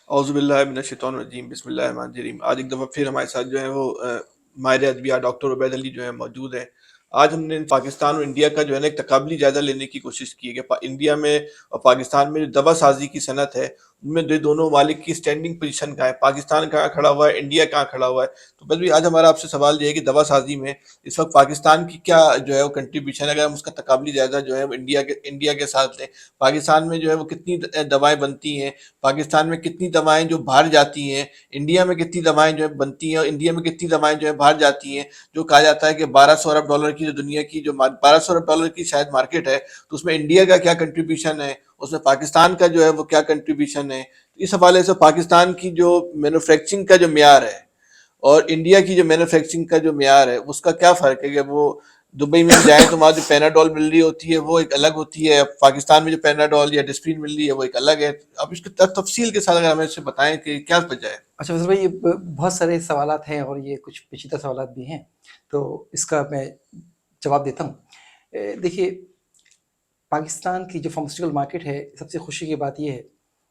औज़ुबिल्लाहि मिनश्शैतानिर्रजीम बिस्मिल्लाहिर्रहमानिर्रहीम। आज एक दफ़ा फिर हमारे साथ जो है वो माहिर अदवियात डॉक्टर उबैद अली जो है मौजूद हैं। आज हमने पाकिस्तान और इंडिया का जो है ना एक तकाबली जायज़ा लेने की कोशिश की है कि इंडिया में और पाकिस्तान में जो दवा साजी की सनत है, उनमें दोनों मालिक की स्टैंडिंग पोजीशन क्या है, पाकिस्तान कहाँ खड़ा हुआ है, इंडिया कहाँ खड़ा हुआ है। तो बस भी आज हमारा आपसे सवाल ये है कि दवा साजी में इस वक्त पाकिस्तान की क्या जो है वो कंट्रीब्यूशन है, अगर हम उसका तकाबली जायज़ा जो है वो इंडिया के साथ लें। पाकिस्तान में जो है वो कितनी दवाएं बनती हैं, पाकिस्तान में कितनी दवाएं जो बाहर जाती हैं, इंडिया में कितनी दवाएं जो है बनती हैं और इंडिया में कितनी दवाएं जो है बाहर जाती हैं। जो कहा जाता है कि 1200 अरब डॉलर की जो दुनिया की जो 1200 अरब डॉलर की शायद मार्केट है, तो उसमें इंडिया का क्या कंट्रीब्यूशन है, उसमें पाकिस्तान का जो है वो क्या कंट्रीब्यूशन है। तो इस हवाले से पाकिस्तान की जो मैन्युफैक्चरिंग का जो म्यार है और इंडिया की जो मैन्युफैक्चरिंग का जो म्यार है, उसका क्या फ़र्क है कि वो दुबई में जाए तो वहाँ जो पैनाडोल मिल रही होती है वो एक अलग होती है, पाकिस्तान में जो पैनाडोल या डिस्प्रिन मिल रही है वो एक अलग है। अब इसकी तफसील के साथ अगर हमें इससे बताएं कि क्या वजह है। अच्छा वैसे भाई, ये बहुत सारे सवालात हैं और ये कुछ पेचीदा सवालात भी हैं, तो इसका मैं जवाब देता हूँ। देखिए, पाकिस्तान की जो फार्मास्यूटिकल मार्केट है, सबसे खुशी की बात ये है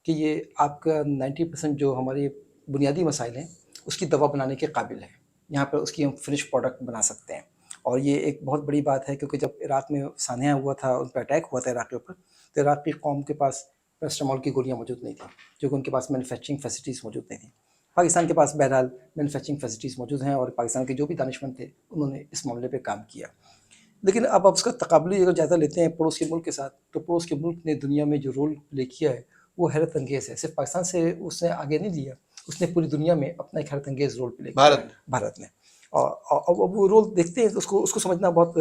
कि ये आपका 90% जो हमारे बुनियादी मसाइल हैं, उसकी दवा बनाने के काबिल है। यहाँ पर उसकी हम फिनिश प्रोडक्ट बना सकते हैं और ये एक बहुत बड़ी बात है, क्योंकि जब इराक में सानिया हुआ था, उन पर अटैक हुआ था इराक के ऊपर, तो इराक की कौम के पास पैरास्टामोल की गोलियाँ मौजूद नहीं थी, क्योंकि उनके पास मैन्युफैक्चरिंग फैसिलिटीज़ मौजूद नहीं थी। पाकिस्तान के पास बहरहाल मैन्युफैक्चरिंग फैसिलिटीज़ मौजूद हैं और पाकिस्तान के जो भी दानिशमंद थे, उन्होंने इस मामले पे काम किया। लेकिन अब आप उसका तकाबली अगर ज़्यादा लेते हैं पड़ोस के मुल्क के साथ, तो पड़ोस के मुल्क ने दुनिया में जो रोल प्ले किया है, वो हैरत अंगेज़ है। सिर्फ पाकिस्तान से उसने आगे नहीं लिया, उसने पूरी दुनिया में अपना एक हैरत अंगेज़ रोल प्ले किया भारत है में। भारत ने। और अब वो रोल देखते हैं तो उसको उसको समझना बहुत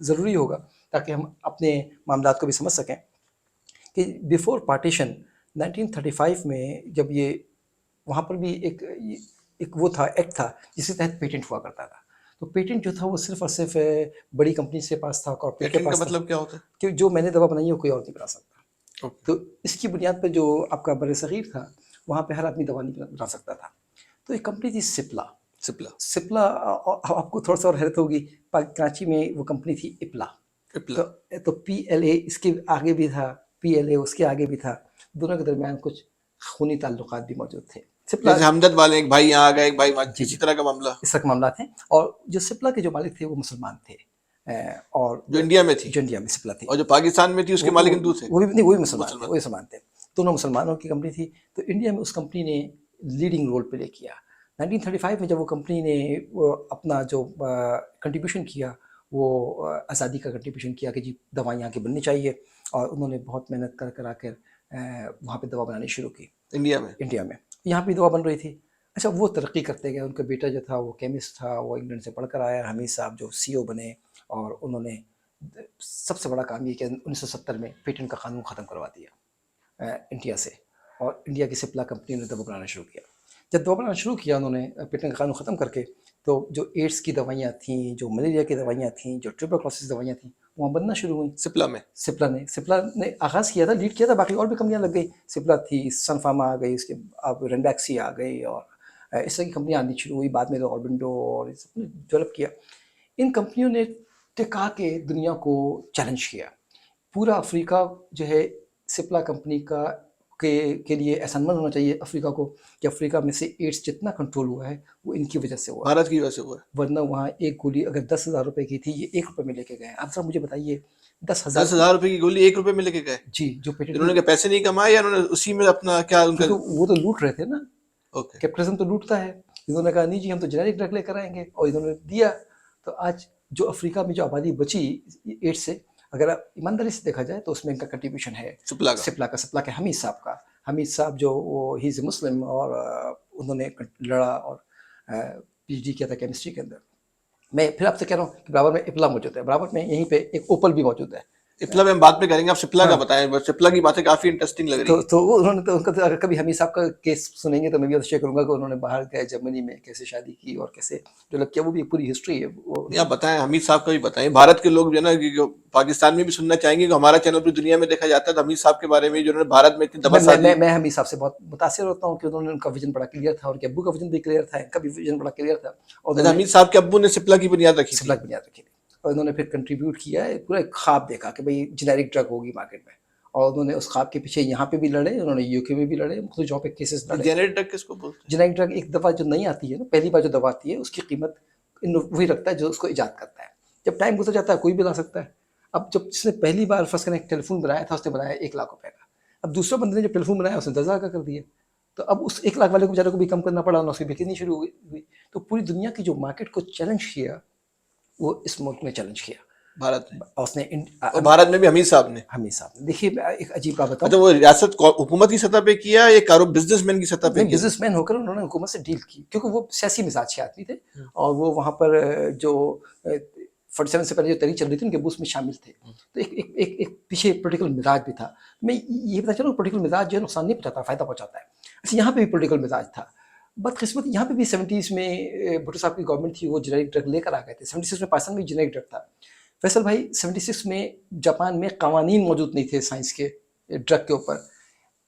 ज़रूरी होगा, ताकि हम अपने मामलात को भी समझ सकें कि बिफोर पार्टीशन 1935 में जब ये वहाँ पर भी एक वो था, एक्ट था, जिसके तहत पेटेंट हुआ करता था। तो पेटेंट जो था वो सिर्फ़ और सिर्फ़ बड़ी कंपनी के पास था, कॉर्पोरेट के पेटेंट का पास था, मतलब क्या होता है? कि जो मैंने दवा बनाई है वो कोई और नहीं बना सकता। ओके। तो इसकी बुनियाद पे जो आपका बरसग़ीर था, वहाँ पे हर आदमी दवा नहीं बना सकता था। तो एक कंपनी थी सिप्ला। सिप्ला। सिप्ला आपको थोड़ा-सा और हैरत होगी, कराची में वो कंपनी थी इप्ला। पिपला। तो पीएलए इसके आगे भी था, पीएलए उसके आगे भी था। दोनों के दरमियान कुछ खूनी ताल्लुकात भी मौजूद थे। सिप्ला, जैसे हमदर्द वाले एक भाई यहाँ आ गए, एक भाई वहाँ, जी, इसी जी, तरह का मामला इस तरह के मामला थे। और जो सिप्ला के जो मालिक थे वो मुसलमान थे, और जो इंडिया में थी, जो इंडिया में सिप्ला थी, और जो पाकिस्तान में थी उसके मालिक हिंदू थे। वो भी नहीं, वो भी मुसलमान थे, मुसलमान। वो भी मुसलमान थे। दोनों मुसलमानों की कंपनी थी। तो इंडिया में उस कंपनी ने लीडिंग रोल प्ले किया। 1935 में जब वो कंपनी ने वो अपना जो कंट्रीब्यूशन किया, वो आज़ादी का कंट्रीब्यूशन किया कि जी दवाएँ यहाँ की बननी चाहिए, और उन्होंने बहुत मेहनत करा कर वहाँ पे दवा बनानी शुरू की इंडिया में। इंडिया में। यहाँ भी दवा बन रही थी। अच्छा, वो तरक्की करते गए, उनका बेटा जो था वो केमिस्ट था, वो इंग्लैंड से पढ़कर आया, हमीद साहब जो सीईओ बने, और उन्होंने सबसे बड़ा काम ये किया 1970 में पेटेंट का कानून ख़त्म करवा दिया इंडिया से, और इंडिया की सिप्ला कंपनी ने दवा बनाना शुरू किया। जब दवा बनाना शुरू किया उन्होंने पेटेंट का कानून ख़त्म करके, तो जो एड्स की दवाइयाँ थीं, जो मलेरिया की दवाइयाँ थीं, जो ट्यूबरकुलोसिस दवाइयाँ थीं, वहाँ बनना शुरू हुई। सिप्ला में। सिप्ला ने आगाज़ किया था, लीड किया था, बाकी और भी कंपनियाँ लग गई। सिप्ला थी, सन फार्मा आ गई, इसके अब रेनबैक्सी आ गई, और इस तरह की कंपनियाँ आनी शुरू हुई। बाद में तो ऑर्बिंडो और ये सब ने डेवलप किया। इन कंपनियों ने टिका के दुनिया को चैलेंज किया। पूरा अफ्रीका जो है सिप्ला कंपनी के लिए एहसानमंद होना चाहिए अफ्रीका को, कि अफ्रीका में से एड्स जितना कंट्रोल हुआ है वो इनकी वजह से हुआ है। भारत की वजह से हुआ है। वरना वहाँ एक गोली अगर 10,000 रुपए की थी, ये 1 रुपए में लेके गए। आप सर मुझे बताइए, 10,000 दस हजार रुपए की गोली 1 रुपए में लेके गए। जी, जो पेटेंट इन्होंने क्या पैसे नहीं कमाए या उन्होंने उसी में अपना क्या उनका। क्योंकि वो तो लूट रहे थे ना, ओके। कैपिटलिज्म तो लूटता है। इन्होंने कहा नहीं जी, हम तो जेनेरिक ड्रग लेकर आएंगे, और इन्होंने दिया। तो आज जो अफ्रीका में जो आबादी बची एड्स से, अगर आप ईमानदारी से देखा जाए, तो उसमें इनका कंट्रीब्यूशन है सिप्ला का। सिप्ला के हमीद साहब का। हमीद साहब जो वो ही इज़ मुस्लिम, और उन्होंने लड़ा और पीएचडी किया था केमिस्ट्री के अंदर। मैं फिर आपसे कह रहा हूँ कि बराबर में इपला मौजूद है, बराबर में यहीं पे एक ओपल भी मौजूद है। सिप्ला में हम बात में करेंगे, आप सिप्ला का हाँ, बताएं, बस सिप्ला की बातें काफी इंटरेस्टिंग लग रही हैं। तो वो उन्होंने तो उनका तो अगर कभी हमीद साहब का केस सुनेंगे तो मैं भी आपसे शेयर करूँगा कि उन्होंने बाहर गए जर्मनी में कैसे शादी की और कैसे डेवलप किया। वो भी एक पूरी हिस्ट्री है वो नहीं, आप उनकी। बताएं, हमीद साहब का भी बताएं। भारत के लोग जो है ना पाकिस्तान में भी सुनना चाहेंगे कि हमारा चैनल पूरी दुनिया में देखा जाता है, तो हमीद साहब के बारे में जो उन्होंने भारत में इतनी दबासाजी। मैं हमीद साहब से बहुत मुतासिर होता हूँ कि उन्होंने, उनका विजन बड़ा क्लियर था, उनके अब्बू का विजन भी क्लियर था, इनका भी विजन बड़ा क्लियर था, और अच्छा, उन्होंने हमीद साहब के अब्बू ने सिप्ला की बुनियाद रखी सिप्ला थी। की बुनियाद रखी थी। और इन्होंने फिर कंट्रीब्यूट किया है, पूरा एक ख्वाब देखा कि भाई जेनेरिक ड्रग होगी मार्केट में, और उन्होंने उस ख्वाब के पीछे यहाँ पे भी लड़े, उन्होंने यूके में भी लड़े, मुख्तलिफ जगहों पे केसेस लड़े। जेनेरिक ड्रग किसको बोलते हैं? जेनेरिक ड्रग एक दवा जो नई आती है ना, पहली बार जो दवा आती है उसकी कीमत वही रखता है जो उसको ईजाद करता है। जब टाइम गुजर जाता है कोई भी ला सकता है। अब जब जिसने पहली बार फर्स्ट कनेक्ट टेलीफोन बनाया था उसने बनाया 1 लाख रुपए का। अब दूसरे बंदे ने जब टेलीफोन बनाया उसने 10,000 का कर दिया। तो अब उस 1 लाख वाले को बेचारे को भी कम करना पड़ा और उसकी बिक्री नहीं शुरू हुई। तो पूरी दुनिया की जो मार्केट को चैलेंज किया वो इस मुल्क ने चैलेंज किया, भारत में। और उसने और भारत में भी हमीद साहब ने। हमीद साहब ने। देखिए मैं एक अजीब बात बताऊं, अच्छा, वो रियासत हुकूमत की सतह पे किया या कारो बिजनेसमैन की सतह पे नहीं किया? बिजनेसमैन होकर उन्होंने हुकूमत से डील की, क्योंकि वो सियासी मिजाज के आदमी थे और वो वहाँ पर जो 47 से पहले जो तहरीक चल रही थी उनके उसमें शामिल थे। तो एक पीछे पोलिटिकल मिजाज भी था। मैं ये पता चलो पोलिटिकल मिजाज जो है नुकसान नहीं पहुंचाता, फायदा पहुंचाता है। अच्छा, यहाँ पे भी पोलिटिकल मिजाज था। बदकिस्मत यहाँ पे भी 70s में भुट्टो साहब की गवर्नमेंट थी, वो जेनेरिक ड्रग लेकर आ गए थे। 76 में पाकिस्तान में जेनेरिक ड्रग था। फैसल भाई 76 में जापान में कानून मौजूद नहीं थे साइंस के ड्रग के ऊपर।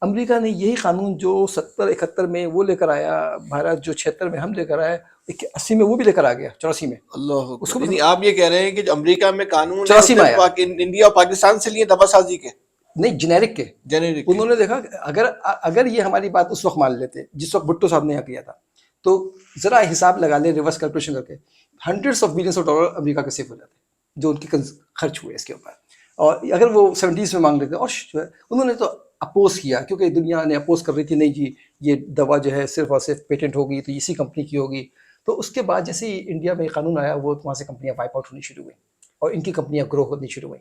अमेरिका ने यही कानून जो 70-71 में वो लेकर आया, भारत जो 76 में हम लेकर आए, 80 में वो भी लेकर आ गया, 84 में। अल्लाह, उसको यानी आप ये कह रहे हैं कि जो अमेरिका में कानून 84 में आया। इंडिया और पाकिस्तान से लिए दवासाजी के, नहीं जेनेरिक के। जेनेरिक। उन्होंने देखा अगर ये हमारी बात उस वक्त मान लेते जिस वक्त भुट्टो साहब ने यहाँ किया था, तो जरा हिसाब लगा ले रिवर्स कैलकुलेशन करके, hundreds of billions of dollar America के सेव हो जाते जो उनके खर्च हुए इसके ऊपर। और अगर वो 70s में मांग लेते, और उन्होंने तो अपोज किया क्योंकि दुनिया ने अपोज कर रही थी, नहीं जी ये दवा जो है सिर्फ और सिर्फ पेटेंट होगी तो इसी कंपनी की होगी। तो उसके बाद जैसे ही इंडिया में कानून आया, वो वहाँ से कंपनियां वाइप आउट होनी शुरू हुई और इनकी कंपनियां ग्रो होनी शुरू हुई।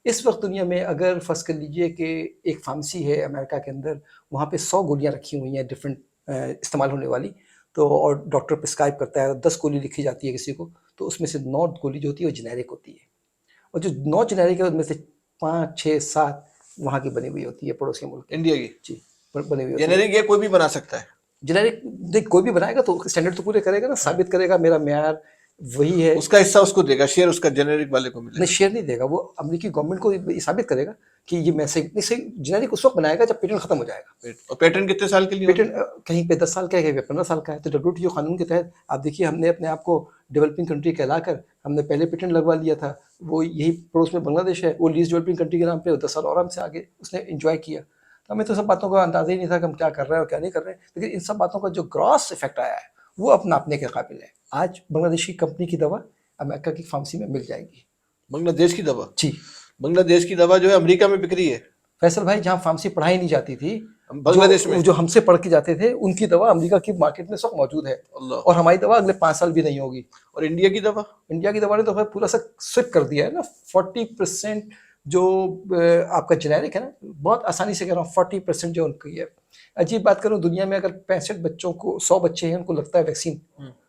इस वक्त दुनिया में अगर फर्ज कर लीजिए कि एक फार्मेसी है अमेरिका के अंदर, वहाँ पे 100 गोलियाँ रखी हुई हैं डिफरेंट इस्तेमाल होने वाली, तो और डॉक्टर प्रिस्क्राइब करता है, 10 गोली लिखी जाती है किसी को, तो उसमें से 9 गोली जो होती है वो जेनेरिक होती है, और जो 9 जेनेरिक है उनमें से 5, 6, 7 वहाँ की बनी हुई होती है, पड़ोस के मुल्क इंडिया की। जी बनी हुई होती है। जेनेरिक ये कोई भी बना सकता है। जेनेरिक देख कोई भी बनाएगा तो स्टैंडर्ड तो पूरे करेगा ना, साबित करेगा मेरा म्यार वही है, उसका हिस्सा उसको देगा, शेयर उसका जेनेरिक वाले को मिलेगा। नहीं शेयर नहीं देगा, वो अमेरिकी गवर्नमेंट को ये साबित करेगा कि ये मैं सही जेनेरिक उस वक्त बनाएगा जब पेटेंट खत्म हो जाएगा। और पेटेंट कितने साल के लिए? पेटेंट कहीं पे 10 साल का है, कहीं पे 15 साल का है। तो WTO कानून के तहत आप देखिए, हमने अपने आप को डेवलपिंग कंट्री कहलाकर हमने पहले पेटेंट लगवा लिया था। वो यही पड़ोस में बांग्लादेश है, वो लीस्ट डेवलपिंग कंट्री के नाम पे 10 साल और हमसे आगे उसने एंजॉय किया। तो हमें तो सब बातों का अंदाजा ही नहीं था कि हम क्या कर रहे हैं और क्या नहीं कर रहे हैं, लेकिन इन सब बातों का जो ग्रॉस इफेक्ट आया है वो अब नापने के काबिल है। आज बांग्लादेश की कंपनी की दवा अमेरिका की फार्मेसी में मिल जाएगी। बांग्लादेश की दवा? जी, बांग्लादेश की दवा जो है अमेरिका में बिक रही है। फैसल भाई जहाँ फार्मेसी पढ़ाई नहीं जाती थी बांग्लादेश में, जो हमसे पढ़ के जाते थे, उनकी दवा अमेरिका की मार्केट में सब मौजूद है, और हमारी दवा अगले 5 साल भी नहीं होगी। और इंडिया की दवा? इंडिया की दवा ने तो भाई पूरा सा स्विप कर दिया है ना। 40% जो आपका जेनेरिक है ना, बहुत आसानी से कह रहा हूँ 40% जो उनकी है। अजीब बात करूँ, दुनिया में अगर 65 बच्चों को 100 बच्चे हैं उनको लगता है वैक्सीन,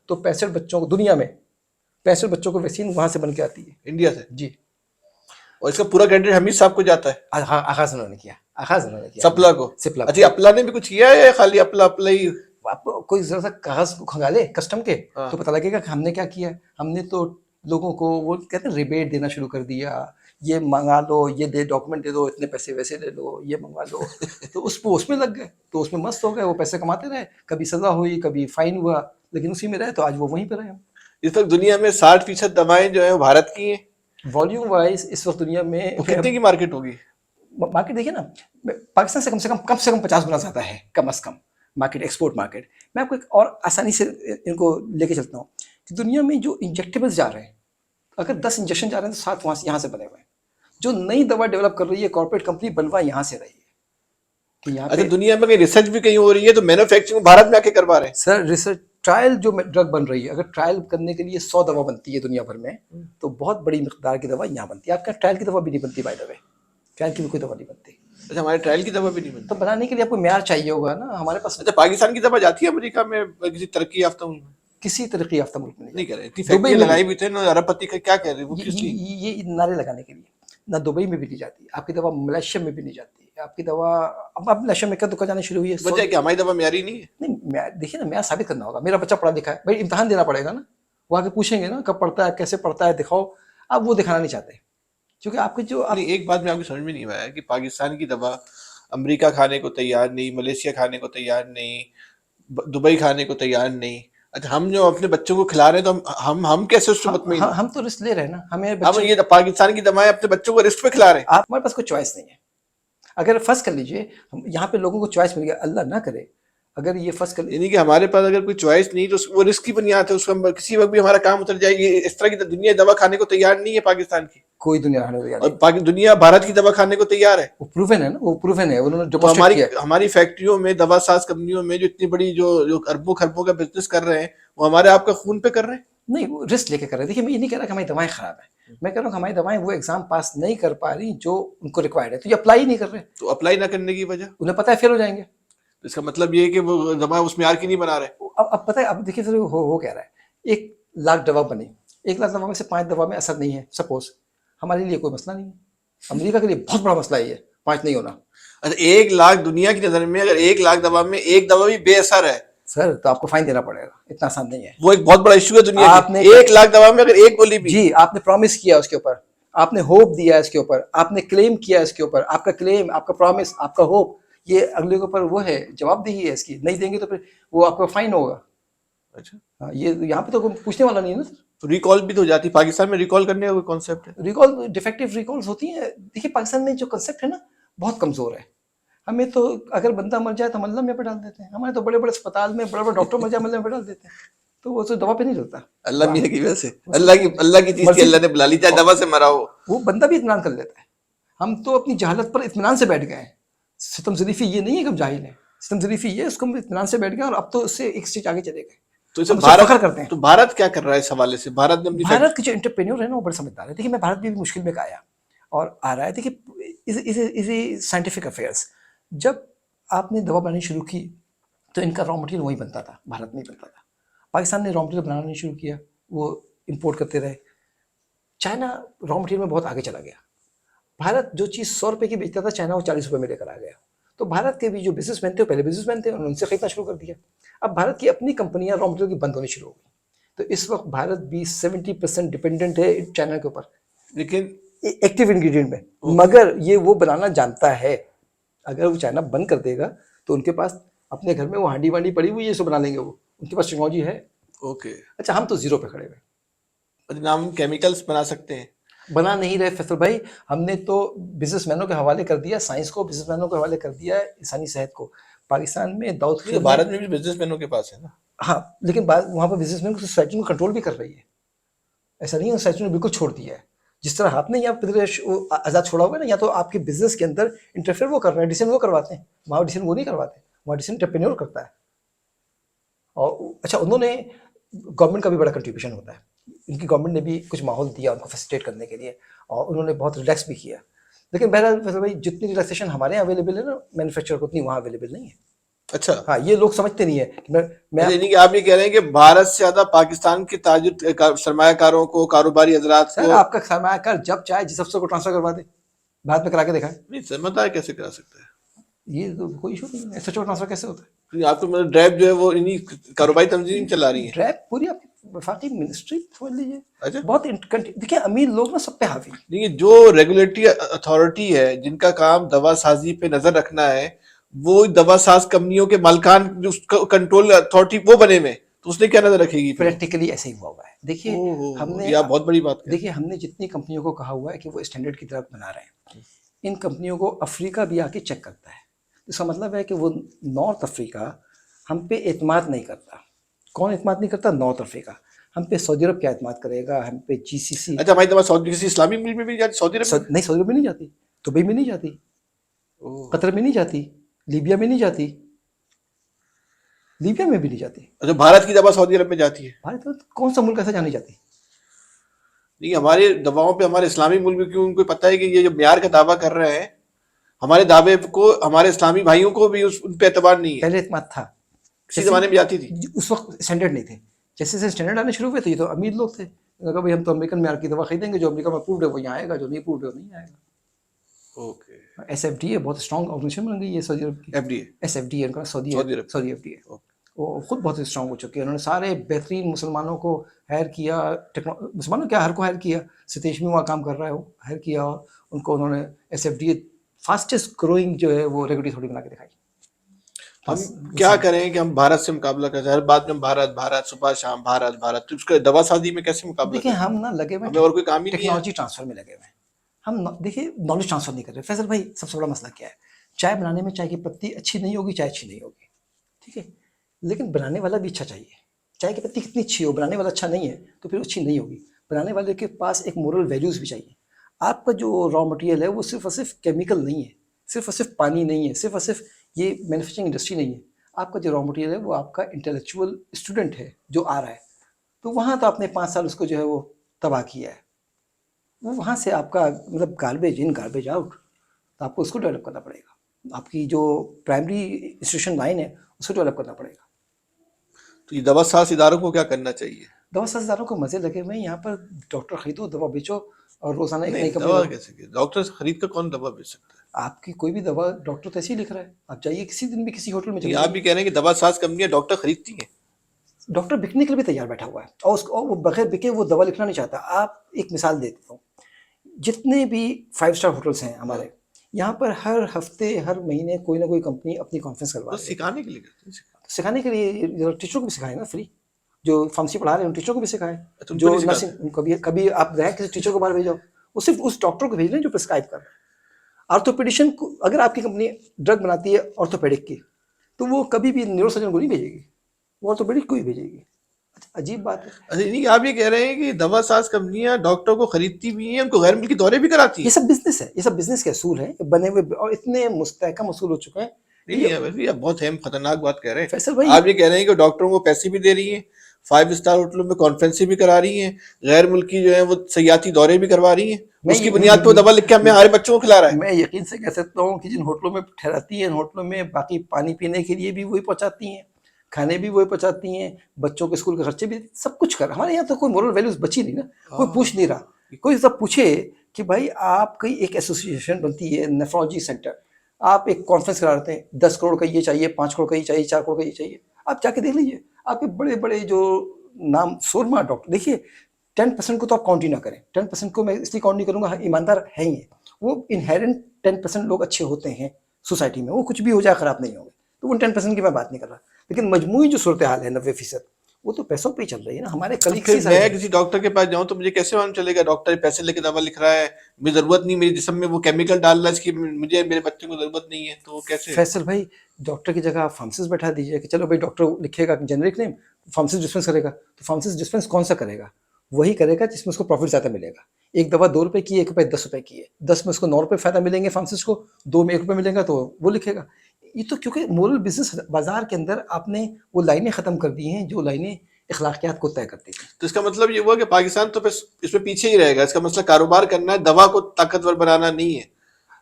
तो 65 बच्चों को दुनिया में 65 बच्चों को वैक्सीन वहां से बन के आती है, इंडिया से। जी। और इसका पूरा क्रेडिट हमीद साहब को जाता है। आगाज उन्होंने किया सप्ला को। सिप्ला। अच्छा, अपला ने भी कुछ किया है या खाली अपला ही? आप कोई जरा सा कागज खंगाले कस्टम के तो पता लगेगा कि हमने क्या किया है। हमने तो लोगों को वो कहते हैं रिबेट देना शुरू कर दिया, ये मंगा लो, ये दे डॉक्यूमेंट दे दो, इतने पैसे वैसे ले लो, ये मंगवा लो। तो उसमें लग गए, तो उसमें मस्त हो गए, वो पैसे कमाते रहे, कभी सजा हुई कभी फाइन हुआ, लेकिन उसी में रहे, तो आज वो वहीं पर रहे हम। इस वक्त दुनिया में 60% दवाएं जो है भारत की हैं। वॉल्यूम वाइज इस वक्त दुनिया में कितने की मार्केट होगी? मार्केट देखिए ना, पाकिस्तान से कम से कम 50 गुना ज़्यादा है, कम से कम मार्केट, एक्सपोर्ट मार्केट। मैं आपको एक और आसानी से इनको लेके चलता हूँ कि दुनिया में जो इंजेक्टेबल्स जा रहे हैं, अगर 10 इंजेक्शन जा रहे हैं तो 7 वहाँ यहाँ से बने हुए हैं। जो नई दवा डेवलप कर रही है कॉर्पोरेट कंपनी, बनवा यहाँ से रही है कि यहाँ पे। दुनिया में कहीं रिसर्च भी कहीं हो रही है तो मैन्युफैक्चरिंग भारत में आके करवा रहे हैं। सर रिसर्च ट्रायल जो ड्रग बन रही है, अगर ट्रायल करने के लिए 100 दवा बनती है दुनिया भर में, तो बहुत बड़ी मिकदार की दवा यहाँ बनती है। आपका ट्रायल की दवा भी नहीं बनती, बाय द वे, ट्रायल की भी कोई दवा नहीं बनती। अच्छा, हमारे ट्रायल की दवा भी नहीं बनती? तो बनाने के लिए आपको म्यार चाहिए होगा ना, हमारे पास। अच्छा, पाकिस्तान की दवा जाती है अमेरिका में किसी तरक्की याफ्ता मुल्क में? किसी तरक्की याफ्ता मुल्क में नहीं कर रहे। दुबई लगाई भी थे ना, अरबपति का क्या कह रहे हैं वो, किस लिए? ये नारे लगाने के लिए ना। दुबई में भी नहीं जाती आपकी दवा, मलेशिया में भी नहीं जाती आपकी दवा। अब मलेशिया में क्या दुकान जानी शुरू हुई है। वजह क्या, हमारी दवा म्यारी नहीं है? नहीं, देखिए ना, म्यार साबित करना होगा। मेरा बच्चा पढ़ा लिखा है भाई, इम्तहान देना पड़ेगा ना, वो आके पूछेंगे ना कब पढ़ता है, कैसे पढ़ता है, दिखाओ। आप वो दिखाना नहीं चाहते क्योंकि आपके जो एक बात में आपको समझ में नहीं आया कि पाकिस्तान की दवा अमेरिका खाने को तैयार नहीं, मलेशिया खाने को तैयार नहीं, दुबई खाने को तैयार नहीं। अच्छा, हम जो अपने बच्चों को खिला रहे हैं तो हम कैसे उससे मुतमईन? हम तो रिस्क ले रहे हैं ना। हम ये पाकिस्तान की दवाएं अपने बच्चों को रिस्क पे खिला रहे हैं। हमारे पास कोई चॉइस नहीं है। अगर फर्ज कर लीजिए यहाँ पे लोगों को चॉइस मिल गया, अल्लाह ना करे अगर ये फर्ज कर यानी कि हमारे पास अगर कोई चॉइस नहीं तो वो रिस्क की बुनियाद है, उसका किसी वक्त भी हमारा काम उतर जाएगी। इस तरह की तो दुनिया दवा खाने को तैयार नहीं है पाकिस्तान की, कोई दुनिया रहने तैयार और नहीं। दुनिया भारत की दवा खाने को तैयार है। वो प्रूवन है ना, वो प्रूवन है, उन्होंने तो डेमोस्ट्रेट हमारी किया है। हमारी फैक्ट्रियों में, दवा साज कंपनियों में जो इतनी बड़ी जो जो अरबों खरबों का बिजनेस कर रहे हैं, वो हमारे आपका खून पे कर रहे हैं। नहीं, वो रिस्क लेके कर रहे हैं। देखिए मैं ये नहीं कह रहा कि हमारी दवाएं खराब है, मैं कह रहा हूँ कि हमारी दवाएं वो एग्जाम पास नहीं कर पा रही जो उनको रिक्वायर्ड है, तो ये अप्लाई नहीं कर रहे, तो अप्लाई ना करने की वजह, उन्हें पता है फेल हो जाएंगे। तो इसका मतलब ये है कि वो दवा उस म्यार की नहीं बना रहे। अब पता है, अब देखिए फिर हो क्या रहा है, 1 लाख दवा बनी, 1 लाख दवा में से 5 दवा में असर नहीं है सपोज, हमारे लिए कोई मसला नहीं है, अमेरिका के लिए बहुत बड़ा मसला है ये 5 नहीं होना। अच्छा, 1 लाख दुनिया की नजर में अगर 1 लाख दवा में एक दवा भी बेअसर है, सर तो आपको फाइन देना पड़ेगा, इतना आसान नहीं है। वो एक बहुत बड़ा इश्यू है दुनिया आपने की। 1 लाख दवा में अगर एक गोली भी, जी आपने प्रॉमिस किया उसके ऊपर, आपने होप दिया इसके ऊपर, आपने क्लेम किया इसके ऊपर, आपका क्लेम, आपका प्रॉमिस, आपका होप, ये अगले के ऊपर वो है, जवाबदेही है इसकी, नहीं देंगे तो फिर वो आपका फाइन होगा। अच्छा, हाँ, ये यहाँ पे तो कोई पूछने वाला नहीं है ना सर। तो रिकॉल भी तो हो जाती। पाकिस्तान में रिकॉल करने का कोई कॉन्सेप्ट है? रिकॉल, डिफेक्टिव रिकॉल्स होती हैं। देखिए पाकिस्तान में जो कंसेप्ट है ना बहुत कमजोर है। हमें तो अगर बंदा मर जाए तो हम अल्लाह में पे डाल देते हैं, हमारे तो बड़े बड़े अस्पताल में बड़े बड़े डॉक्टर मर जाए अल्लाह में पे डाल देते हैं, तो वो तो दवा पे नहीं डलता। अल्लाह मियाँ की वजह से, अल्लाह की चीज थी, अल्लाह ने बुला ली, चाहे दवा से मरा हो। वो बंदा भी इत्मीनान कर लेता है। हम तो अपनी जहालत पर इत्मीनान से बैठ गए हैं। सितम ज़रीफ़ी ये नहीं है कि हम जाहिल हैं, सितम ज़रीफ़ी ये उसको हम इत्मीनान से बैठ गए और अब तो उससे एक स्टेज आगे चले गए। तो इसे हम उससे भारत फख्र करते हैं। तो भारत क्या कर रहा है इस हवाले से? भारत ने अपनी भारत के जो एंटरप्रेन्योर है ना वो बड़े समझदार है। देखिए मैं भारत भी मुश्किल में आया और आ रहा है। देखिए इज साइंटिफिक अफेयर्स, जब आपने दवा बनानी शुरू की तो इनका रॉ मटेरियल वहीं बनता था, भारत में ही बनता था। पाकिस्तान ने रॉ मटेरियल बनाना नहीं शुरू किया, वो इंपोर्ट करते रहे। चाइना रॉ मटेरियल में बहुत आगे चला गया। भारत जो चीज़ 100 रुपये की बेचता था, चाइना वो 40 रुपये में लेकर आ गया। तो भारत के भी जो बिजनेसमैन थे वो पहले बिजनेसमैन थे, उन्होंने उनसे खरीदना शुरू कर दिया। अब भारत की अपनी कंपनियां रॉ मटेरियल की बंद होनी शुरू हो गई, तो इस वक्त भारत भी 70% डिपेंडेंट है चाइना के ऊपर, लेकिन एक्टिव इंग्रेडिएंट में। मगर ये वो बनाना जानता है, अगर वो चाइना बंद कर देगा तो उनके पास अपने घर में वो हांडी वांडी पड़ी हुई है, इसको बना लेंगे वो, उनके पास टेक्नोलॉजी है। ओके, अच्छा हम तो जीरो पे खड़े हुए, नाम केमिकल्स बना सकते हैं। बना नहीं रहे फैसल भाई। हमने तो बिजनेसमैनों के हवाले कर दिया साइंस को, बिजनेसमैनों के हवाले कर दिया इंसानी सेहत को। पाकिस्तान में दाऊद तो खीर भारत में भी बिजनेसमैनों के पास है ना। हाँ, लेकिन वहाँ पर बिजनेसमैन को सोसाइटी को कंट्रोल भी कर रही है। ऐसा नहीं है सोसाइटी ने बिल्कुल छोड़ दिया है। जिस तरह आपने यहाँ प्रदेश आज़ाद छोड़ा हुआ है ना, या तो आपके बिजनेस के अंदर इंटरफेयर वो कर रहे हैं, डिसीजन वो करवाते हैं, वहाँ डिसीजन वो नहीं करवाते, वहाँ डिसीजन एंटरप्रेन्योर करता है। और अच्छा उन्होंने, गवर्नमेंट का भी बड़ा कंट्रीब्यूशन होता है, इनकी गवर्नमेंट ने भी कुछ माहौल दिया उनको फैसिलिटेट करने के लिए, और उन्होंने बहुत रिलैक्स भी किया। लेकिन बहरहाल फैसल भाई जितनी रिलैक्सेशन हमारे यहाँ अवेलेबल है ना मैन्युफैक्चर को, उतनी वहाँ अवेलेबल नहीं है। अच्छा, हाँ ये लोग समझते नहीं है कि मैं यानी कि आप ये कह रहे हैं कि भारत से ज्यादा पाकिस्तान के ताजिर सरमायाकारों को, कारोबारी हजरात सर को, आपका सरमायाकार जब चाहे जिस अफसर को ट्रांसफर करवा दे, भारत में करा के दिखाए, नहीं समझदार कैसे करा सकता है? ये तो कोई इशू नहीं है। सच में ट्रांसफर कैसे होता है? क्योंकि आपको मतलब ड्राइव जो है वो इन्हीं कारोबारी तंजीम चला रही है। ड्रैप पूरी आपकी वफाकी मिनिस्ट्री समझ लीजिए। अच्छा, बहुत देखिए अमीर लोग ना सब पे हावी। देखिए जो रेगुलेटरी अथॉरिटी है जिनका काम दवा साजी पे नजर रखना है, वो दवा साज कंपनियों के मालिकान जो कंट्रोल अथॉरिटी वो बने में, तो उसने क्या नजर रखेगी फिर? प्रैक्टिकली ऐसे ही हुआ हुआ है। देखिए हमने, ये आप बहुत बड़ी बात कह रहे देखिए हमने जितनी कंपनियों को कहा हुआ है कि वो स्टैंडर्ड की तरफ बना रहे हैं, इन कंपनियों को अफ्रीका भी आके चेक करता है। इसका मतलब है कि वो नॉर्थ अफ्रीका हम पे एतमाद नहीं करता। कौन एतमाद नहीं करता? North Africa. हम पे सऊदी अरब क्या एतमाद करेगा, हम पे जीसीसी। अच्छा भाई, दवा सऊदी किसी इस्लामिक मुल्क में भी जाती? सऊदी अरब में? नहीं सऊदी अरब में नहीं जाती, दुबई में नहीं जाती, ओह, कतर में नहीं जाती, लीबिया में नहीं जाती, लीबिया में भी नहीं जाती। अच्छा, भारत की दवा सऊदी अरब में जाती है? भारत में कौन सा मुल्क ऐसा जानी जाती? नहीं, हमारे दवाओं पे हमारे इस्लामी मुल्क में क्यों, उनको पता है कि ये जो म्यार का दावा कर रहे हैं, हमारे दावे को हमारे इस्लामी भाइयों को भी उन पे एतबार नहीं है। पहले एतमाद था, किसी जमाने में जाती थी, उस वक्त स्टैंडर्ड नहीं थे। जैसे जैसे स्टैंडर्ड आने शुरू हुए तो ये तो अमीर लोग थे, कहा भाई हम तो अमेरिकन म्यार की दवा खरीदेंगे, जो अमेरिका में अप्रूव्ड है वो यहाँ आएगा, जो नहीं अप्रूव्ड है वो नहीं आएगा। ओके, SFDA बहुत स्ट्रॉन्ग ऑर्गेनाइजेशन बन गई है सऊदी अरब की। एफडीए, SFDA उनका सऊदी सऊदी अरब, सऊदी FDA, वो खुद बहुत स्ट्रॉन्ग हो चुकी है। उन्होंने सारे बेहतरीन मुसलमानों को हायर किया, मुसलमानों क्या हर को हायर किया, सतीश भी वहाँ काम कर रहा है, वो हायर किया, और उनको उन्होंने SFDA फास्टेस्ट ग्रोइंग जो है वो रेगुलेटरी थोड़ी बना के दिखाई। हम क्या करें कि हम भारत से मुकाबला करें? हर बात में हम भारत भारत, सुबह शाम भारत भारत, तो उसका दवा साजी में कैसे मुकाबला देखिए करें? हम ना लगे हुए हमें और कोई काम ही नहीं है। टेक्नोलॉजी ट्रांसफर में लगे हुए हैं। हम देखिए नॉलेज ट्रांसफर नहीं कर रहे। फैसल भाई सबसे बड़ा मसला क्या है, चाय बनाने में चाय की पत्ती अच्छी नहीं होगी, चाय अच्छी नहीं होगी, ठीक है, लेकिन बनाने वाला भी अच्छा चाहिए। चाय की पत्ती कितनी अच्छी हो, बनाने वाला अच्छा नहीं है तो फिर अच्छी नहीं होगी। बनाने वाले के पास एक मोरल वैल्यूज़ भी चाहिए। आपका जो रॉ मटेरियल है वो सिर्फ और सिर्फ केमिकल नहीं है, सिर्फ और सिर्फ पानी नहीं है, सिर्फ और सिर्फ ये मैन्युफैक्चरिंग इंडस्ट्री नहीं है। आपका जो रॉ मटेरियल है वो आपका इंटेलेक्चुअल स्टूडेंट है जो आ रहा है, तो वहाँ तो आपने 5 साल उसको जो है वो तबाह किया है। वो वहाँ से आपका मतलब गार्बेज इन गार्बेज आउट, तो आपको उसको डेवलप करना पड़ेगा। आपकी जो प्राइमरी इंस्टीट्यूशन लाइन है उसको डेवलप करना पड़ेगा। तो ये दवा साज इदारों को क्या करना चाहिए? दवा साझेदारों को मजे लगे हुए हैं, यहाँ पर डॉक्टर खरीदो, दवा बेचो और रोजाना एक नहीं, नई कंपनी दवा लाओ। कैसे, डॉक्टर से खरीद कर कौन दवा बेच सकता है? आपकी कोई भी दवा डॉक्टर तो ऐसे ही लिख रहा है, आप जाइए किसी दिन भी किसी होटल में नहीं, चले आप भी जाइए, कह रहे हैं कि दवा साज कंपनियां डॉक्टर खरीदती हैं। डॉक्टर बिकने के लिए भी तैयार बैठा हुआ है और उसको और वो बगैर बिके वो दवा लिखना नहीं चाहता। आप एक मिसाल देता हूँ, जितने भी 5 स्टार होटल्स हैं हाँ, हमारे यहाँ पर, हर हफ्ते हर महीने कोई ना कोई कंपनी अपनी कॉन्फ्रेंस करवा तो रही है। सिखाने के लिए करते हैं। सिखाने के लिए टीचरों को भी सिखाए ना फ्री, जो फार्मेसी पढ़ा रहे हैं उन टीचरों को भी सिखाएं, तो उनको जो नहीं सिखाते? नर्सिंग, कभी कभी आप गए किसी टीचर को बाहर भेजो, वो सिर्फ उस डॉक्टर को भेज रहे हैं जो प्रिस्क्राइब कर रहे हैं। ऑर्थोपेडिशन को, अगर आपकी कंपनी ड्रग बनाती है ऑर्थोपेडिक की, तो वो कभी भी न्यूरोसर्जन को नहीं भेजेगी, वो ऑर्थोपेडिक को ही भेजेगी। अजीब बात है। अच्छा, नहीं, आप ये कह रहे हैं कि दवा साज कंपनियां डॉक्टर को खरीदती भी हैं, उनको गैर मुल्की दौरे भी कराती ये हैं? सब बिजनेस है, ये सब बिजनेस के असूल हैं बने हुए, और इतने मुस्तहकम असूल हो चुके हैं। नहीं ये नहीं, वैसे आप बहुत अहम खतरनाक बात कह रहे हैं। फैसल भाई, आप ये कह रहे हैं कि डॉक्टरों को पैसे भी दे रही हैं, 5 स्टार होटलों में कॉन्फ्रेंसें भी करा रही हैं, गैर मुल्की जो है वो सयाती दौरे भी करवा रही हैं, मैं उसकी ये बुनियाद पर वो दवा लिख के हमें हमारे बच्चों को खिला रहा है। मैं यकीन से कह सकता हूँ कि जिन होटलों में ठहराती हैं, होटलों में बाकी पानी पीने के लिए भी वही पहुंचाती हैं, खाने भी वही पहुंचाती हैं, बच्चों के स्कूल के खर्चे भी सब कुछ कर। हमारे यहाँ तो कोई मोरल वैल्यूज बची नहीं ना, कोई पूछ नहीं रहा। कोई सब पूछे कि भाई आपकी एक एसोसिएशन बनती है नेफ्रोलॉजी सेंटर, आप एक कॉन्फ्रेंस कराते हैं, 10 करोड़ का ये चाहिए, 5 करोड़ का ये चाहिए, 4 करोड़ का ये चाहिए, आप जाके देख लीजिए। आपके बड़े बड़े जो नाम शोरमा डॉक्टर देखिए, 10% को तो आप काउंट ही ना करें। 10% को मैं इसलिए काउंट नहीं करूंगा, हाँ, ईमानदार है ही है वो, इनहेरेंट 10% लोग अच्छे होते हैं सोसाइटी में, वो कुछ भी हो जाए खराब नहीं होंगे, तो उन 10% की मैं बात नहीं कर रहा। लेकिन मजमूई जो सूरत हाल है 90%, वो तो पैसों पे ही चल रही है ना। हमारे तो कलीग फिर ही सारे मैं किसी डॉक्टर के पास जाऊं तो मुझे कैसे मालूम चलेगा डॉक्टर पैसे लेके दवा लिख रहा है, मुझे जरूरत नहीं, मेरे जिस्म में वो केमिकल डाल रहा है इसकी मुझे मेरे बच्चे को जरूरत नहीं है, तो वो कैसे? फैसल भाई, डॉक्टर की जगह आप फार्मासिस्ट बैठा दीजिए कि चलो भाई डॉक्टर लिखेगा जेनरिक नेम, फार्मासिस्ट डिस्पेंस करेगा, तो फार्मासिस्ट डिस्पेंस कौन सा करेगा? वही करेगा जिसमें उसको प्रॉफिट ज़्यादा मिलेगा। एक दवा 2 रुपए की है, एक रुपए 10 रुपए की है, 10 में उसको 9 रुपए फायदा मिलेंगे फार्मासिस्ट को, 2 में 1 रुपए मिलेगा तो वो लिखेगा। ये तो क्योंकि मोरल बिजनेस बाजार के अंदर आपने वो लाइनें खत्म कर दी हैं जो लाइनें अखलाकियात को तय करती थी। तो इसका मतलब ये हुआ कि पाकिस्तान तो बस इसमें पीछे ही रहेगा, इसका मतलब कारोबार करना है, दवा को ताकतवर बनाना नहीं है।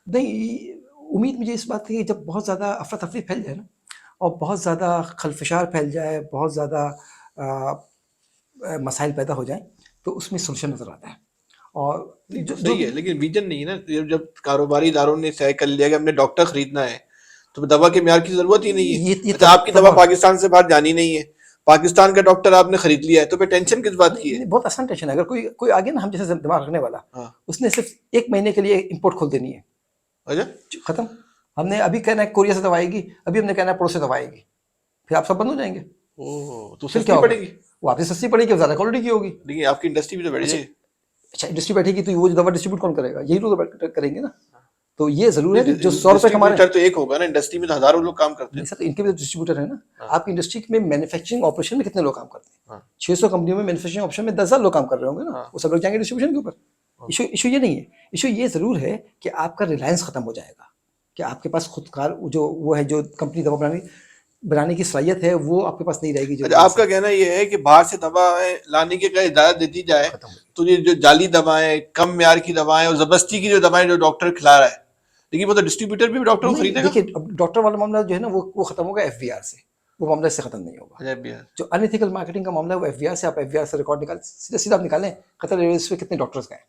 नहीं, उम्मीद मुझे इस बात की है, जब बहुत ज़्यादा अफरा तफरी फैल जाए ना, और बहुत ज़्यादा खलफशार फैल जाए, बहुत ज़्यादा मसाइल पैदा हो जाए, तो उसमें सोल्यूशन नज़र आता है। और नहीं तो जो जो सही है, लेकिन विजन नहीं है ना। जब कारोबारी इदारों ने तय कर लिया कि हमने डॉक्टर खरीदना है, तो दवा के म्यार की जरूरत ही नहीं है। ये अच्छा, आपकी दवा पाकिस्तान से बाहर जानी नहीं है, पाकिस्तान का डॉक्टर आपने खरीद लिया है, तो फिर टेंशन किस बात की है? बहुत आसान टेंशन है। अगर कोई कोई आगे ना हम जैसे दिमाग रखने वाला, हाँ। उसने सिर्फ 1 महीने के लिए इंपोर्ट खोल देनी है, अच्छा, खत्म। हमने अभी कहना है कोरिया से दवा आएगी, अभी हमने कहना है पड़ोस से दवा आएगी, फिर आप सब बंद हो जाएंगे। ओह, तो फिर क्या सस्ती होगा? पड़ेगी। वो आपसे सस्ती पड़ेगी, ज़्यादा क्वालिटी की होगी। देखिए, आपकी इंडस्ट्री भी तो बढ़ जाएगी। अच्छा, इंडस्ट्री बैठेगी तो वो जो दवा डिस्ट्रीब्यूट कौन करेगा? यही लोग करेंगे ना। तो ये जरूर है कि जो 100 रुपए कमा रहे हैं, डिस्ट्रीब्यूटर तो एक होगा ना, इंडस्ट्री में तो हजारों लोग काम करते नहीं हैं। सर, तो इनके भी तो डिस्ट्रीब्यूटर है ना। हाँ। आपकी इंडस्ट्री में मैन्युफैक्चरिंग ऑपरेशन में कितने लोग काम करते हैं? हाँ। 600 कंपनियों में मैन्युफैक्चरिंग ऑपरेशन में 10,000 लोग काम कर रहे होंगे ना, हाँ। वो सब लोग जाएंगे डिस्ट्रीब्यूशन के ऊपर। इशू इशू ये नहीं है। इशू ये जरूर है कि आपका रिलायंस खत्म हो जाएगा, कि आपके पास खुदकार जो वो है, जो कंपनी दवा बनाने की सलाहियत है, वो आपके पास नहीं रहेगी। जो अच्छा, आपका कहना ये है कि बाहर से दवाएं लाने की अगर इजाजत देती जाए, खत्म हो तो ये जो जाली दवाएं, कम म्यार की दवाएं और जबरदस्ती की जो दवाएं जो डॉक्टर खिला रहा है, लेकिन वो तो डिस्ट्रीब्यूटर भी डॉक्टर को नहीं, खरीदेगा। देखिए, अब डॉक्टर वाला मामला जो है ना, वो खत्म होगा एफवीआर से, वो मामला इससे खत्म नहीं होगा। अच्छा भैया, जो अनएथिकल मार्केटिंग का मामला है वो एफवीआर से, आप एफवीआर से रिकॉर्ड निकाल, सीधा सीधा आप निकालें कतर एयरवेज पे कितने डॉक्टर्स गए,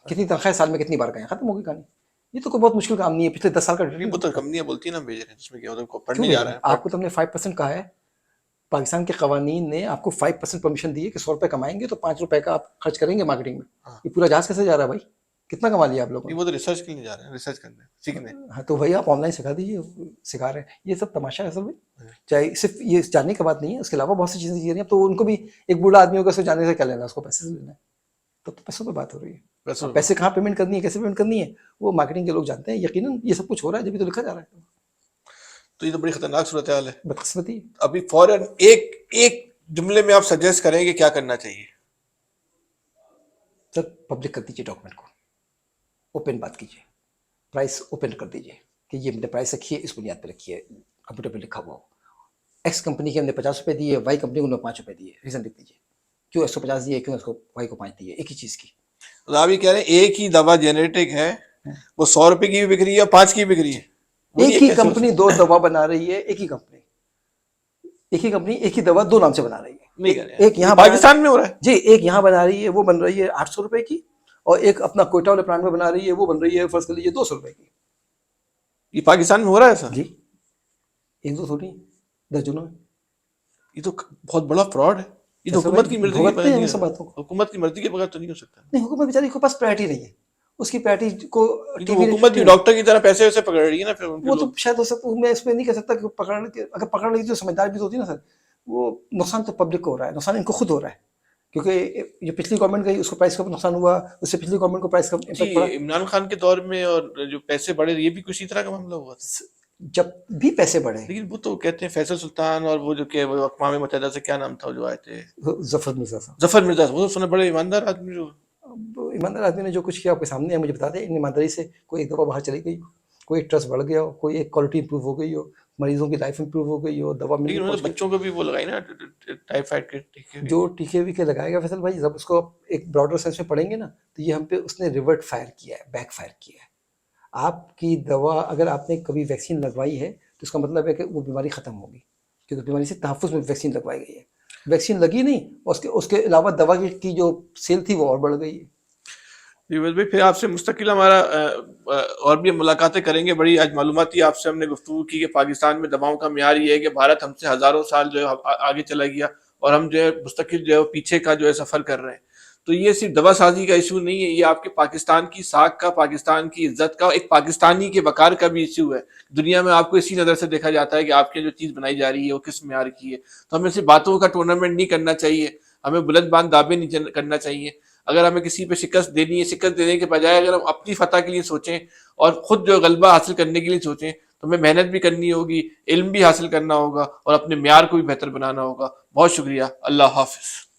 कितनी तनख्वाह साल में कितनी बार गए, खत्म होगी कहानी। ये तो कोई बहुत मुश्किल काम नहीं है, पिछले 10 साल का नहीं वो तो कंपनियां बोलती है ना भेज रहे हैं, जिसमें क्या होता है, क्यों पढ़ने भेज जा रहे रहा हैं? है आपको तो हमने 5% कहा है, पाकिस्तान के कवानीन ने आपको 5% परमिशन दी है कि 100 रुपए कमाएंगे तो 5 रुपए का आप खर्च करेंगे मार्केटिंग में। हाँ। ये पूरा जहाज कैसे जा रहा है भाई? कितना कमा लिया आप लोगों नहीं ने? वो तो रिसर्च के लिए जा रहे हैं, रिसर्च करने सीखने। हाँ, तो भाई आप ऑनलाइन सिखा दीजिए, सिखा रहे हैं, ये सब तमाशा है असल में। चाहे सिर्फ ये जानने की बात नहीं है, उसके अलावा बहुत सी चीजें जी रही हैं, तो उनको भी, एक बूढ़ा आदमी होगा, उसको जानने से क्या लेना, उसको पैसे से लेना है, तब तो पैसों पर बात हो रही है। पैसों अब पैसे कहाँ पेमेंट करनी है, कैसे पेमेंट करनी है, वो मार्केटिंग के लोग जानते हैं। यकीनन ये सब कुछ हो रहा है, जब भी तो लिखा जा रहा है। तो ये तो बड़ी खतरनाक सूरत हाल है। बदकिस्मती। अभी फौरन एक एक जुमले में आप सजेस्ट करेंगे क्या करना चाहिए? सर पब्लिक कर दीजिए डॉक्यूमेंट को, ओपन बात कीजिए, प्राइस ओपन कर दीजिए कि ये मैंने प्राइस रखी है, इस बुनियाद पे रखी है, कंप्यूटर पे लिखा हुआ हो। एक्स कंपनी के हमने 50 रुपये दिए, वाई कंपनी को हमने 5 रुपये दिए, रीज़न लिख दीजिए क्यों 150 दिए, क्यों उसको वाई को 5 दिए, एक ही चीज़ की। तो आप ये कह रहे हैं एक ही दवा जेनेटिक है, वो 100 रुपए की भी बिक रही है और 5 की भी बिक रही है, वो एक ये ही कैसे हो कंपनी सकता दो दवा बना रही है, एक ही कंपनी एक ही दवा दो नाम से बना रही है। नहीं कर रहे एक हैं, यहाँ पाकिस्तान में हो रहा है। जी, एक यहाँ बना रही है, वो बन रही है 800 रुपये की, और एक अपना कोयटा वाले प्लांट में बना रही है, वो बन रही है फर्ज कर लीजिए 200 रुपये की। ये पाकिस्तान में हो रहा है ऐसा? जी, एक दो थोड़ी, दर्जनों में। ये तो बहुत बड़ा फ्रॉड है। ये तो ऐसा हुकूमत भाई की मर्जी के भुगतते बगैर हैं नहीं हम हो सब बातों को। सकता, हुकूमत की मर्जी के बगैर तो नहीं हो सकता। नहीं, हुकूमत बेचारी के पास प्रायोरिटी नहीं है, उसकी प्रायोरिटी को ये तो टीवी हुकूमत भी डॉक्टर की तरह पैसे वैसे पकड़ रही है ना, फिर उनके वो तो लोग। शायद हो सकता, मैं इसमें नहीं कह सकता कि अगर पकड़ लेगी तो समझदार भी तो होती ना सर। वो नुकसान तो पब्लिक को हो रहा है, नुकसान इनको खुद हो रहा है, क्योंकि जो पिछली गवर्नमेंट गई उसको प्राइस का नुकसान हुआ, उससे पिछली गवर्नमेंट को प्राइस का जी, इम्पैक्ट पड़ा। इमरान खान के दौर में और जो पैसे बढ़े ये भी कुछ इसी तरह का मामला हुआ था। जब भी पैसे बढ़े, लेकिन वो तो कहते हैं फैसल सुल्तान और वो जो के वो अक़वाम मुत्तहिदा से क्या नाम था जो आए थे, जफर मिर्जा साहब, जफर मिर्जा, वो तो सुना बड़े ईमानदार आदमी जो। अब ईमानदार आदमी ने जो कुछ किया आपके सामने है, मुझे बता दें इन ईमानदारी से कोई एक दफा बाहर चली गई हो, कोई एक ट्रस्ट बढ़ गया हो, कोई एक क्वालिटी इंप्रूव हो गई हो, मरीजों की लाइफ इंप्रूव हो गई हो, दवा मिलने लेकिन उन्होंने पहुंच गई। बच्चों को भी वो लगाई ना टाइफाइड के टीके। जो टीके वीके लगाएगा फैसल भाई, जब उसको एक ब्रॉडर सेंस में पढ़ेंगे ना, तो ये हम पे उसने रिवर्ट फायर किया है, बैक फायर किया है। आपकी दवा अगर आपने कभी वैक्सीन लगवाई है तो इसका मतलब है कि वो बीमारी ख़त्म होगी, क्योंकि बीमारी से तहफ़्फ़ुज़ में वैक्सीन लगवाई गई है। वैक्सीन लगी नहीं, और उसके उसके अलावा दवा की जो सेल थी वो और बढ़ गई है। जी बस भाई, फिर आपसे मुस्तकिल हमारा और भी मुलाकातें करेंगे। बड़ी आज मालूमाती आपसे हमने गुफ्तगू की कि पाकिस्तान में दवाओं का म्यार ये है कि भारत हमसे हज़ारों साल जो है आगे चला गया और हम जो है मुस्तकिल जो है पीछे का जो है सफ़र कर रहे हैं। तो ये सिर्फ दवा साजी का इशू नहीं है, ये आपके पाकिस्तान की साख का, पाकिस्तान की इज्जत का, एक पाकिस्तानी के वकार का भी इशू है। दुनिया में आपको इसी नज़र से देखा जाता है कि आपकी जो चीज़ बनाई जा रही है वो किस म्यार की है। तो हमें सिर्फ बातों का टूर्नामेंट नहीं करना चाहिए, हमें बुलंद बांध दावे नहीं करना चाहिए। अगर हमें किसी पे शिकस्त देनी है, शिकस्त देने के बजाय अगर हम अपनी फतह के लिए सोचें और खुद जो गलबा हासिल करने के लिए सोचें, तो हमें मेहनत भी करनी होगी, इल्म भी हासिल करना होगा और अपने म्यार को भी बेहतर बनाना होगा। बहुत शुक्रिया, अल्लाह हाफिज़।